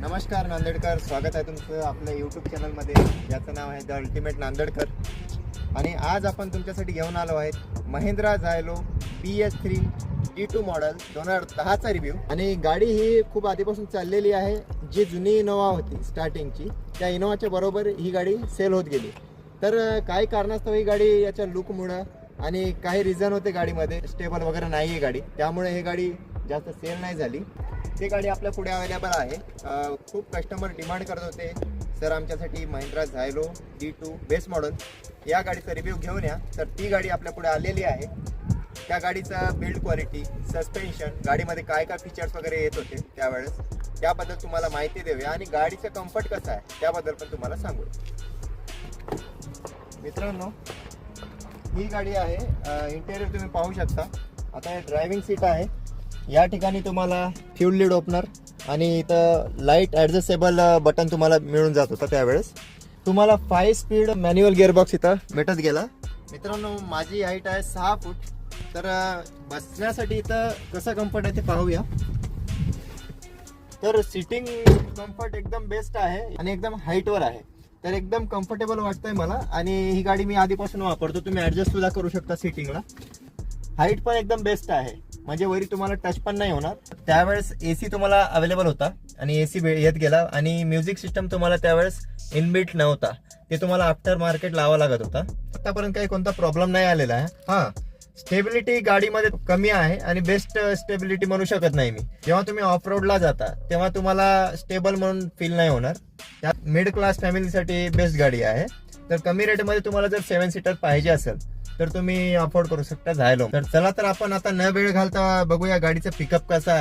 नमस्कार नांदेडकर, स्वागत आहे तुमचं आपल्या यूट्यूब चॅनलमध्ये, ज्याचं नाव आहे द अल्टिमेट नांदेडकर. आणि आज आपण तुमच्यासाठी घेऊन आलो आहेत Mahindra Xylo BS3 D2 model 2010चा रिव्ह्यू. आणि गाडी ही खूप आधीपासून चाललेली आहे. जी जुनी इनोवा होती स्टार्टिंगची, त्या इनोवाच्या बरोबर ही गाडी सेल होत गेली. तर काही कारणास्तव ही गाडी याच्या लुकमुळं आणि काही रिझन होते, गाडीमध्ये स्टेबल वगैरे नाही आहे गाडी, त्यामुळे ही गाडी जास्त सेल नाही झाली. ती गाडी आपल्या पुढे अवेलेबल आहे. खूप कस्टमर डिमांड करत होते, सर आमच्यासाठी Mahindra Xylo D2 base model या गाडीचा रिव्ह्यू घेऊन या. तर ती गाडी आपल्या पुढे आलेली आहे. त्या गाडीचा बिल्ड क्वालिटी, सस्पेन्शन, गाडीमध्ये काय काय फीचर्स वगैरे येत होते त्यावेळेस, त्याबद्दल तुम्हाला माहिती देऊया. आणि गाडीचं कम्फर्ट कसं आहे त्याबद्दल पण तुम्हाला सांगू. मित्रांनो, ही गाडी आहे. इंटेरियर तुम्ही पाहू शकता. आता हे ड्रायव्हिंग सीट आहे. या ठिकाणी तुम्हाला फ्यूल लीड ओपनर आणि इथं लाईट ॲडजस्टेबल बटन तुम्हाला मिळून जात होतं. त्यावेळेस तुम्हाला 5 स्पीड मॅन्युअल गिअरबॉक्स इथं भेटत गेला. मित्रांनो, माझी हाईट आहे 6 फूट. तर बसण्यासाठी इथं कसं कम्फर्ट आहे ते पाहूया. तर सिटिंग कम्फर्ट एकदम बेस्ट आहे आणि एकदम हाईटवर आहे. तर एकदम कम्फर्टेबल वाटतंय मला. आणि ही गाडी मी आधीपासून वापरतो. तुम्ही ॲडजस्ट सुद्धा करू शकता सिटिंगला. हाईट पण एकदम बेस्ट आहे, म्हणजे वरी तुम्हाला टच पण नाही होणार. त्यावेळेस AC तुम्हाला अवेलेबल होता आणि AC येत गेला. आणि म्युझिक सिस्टम तुम्हाला त्यावेळेस इनबिल्ट नव्हता, ते तुम्हाला आफ्टर मार्केट लावा लागत होता. आतापर्यंत काही कोणता प्रॉब्लेम नाही आलेला आहे. हां, स्टेबिलिटी गाडीमध्ये कमी आहे आणि बेस्ट स्टेबिलिटी म्हणू शकत नाही मी. जेव्हा तुम्ही ऑफ रोडला जाता तेव्हा तुम्हाला स्टेबल म्हणून फील नाही होणार. त्यात मिड क्लास फॅमिलीसाठी बेस्ट गाडी आहे. तर कमी रेटमध्ये तुम्हाला जर 7 सीटर पाहिजे असेल तर तुम्ही अफोर्ड करू शकता झायलो. तर चला, तर आपण आता न वेळ घालता बघूया गाडीचा पिकअप कसा आहे.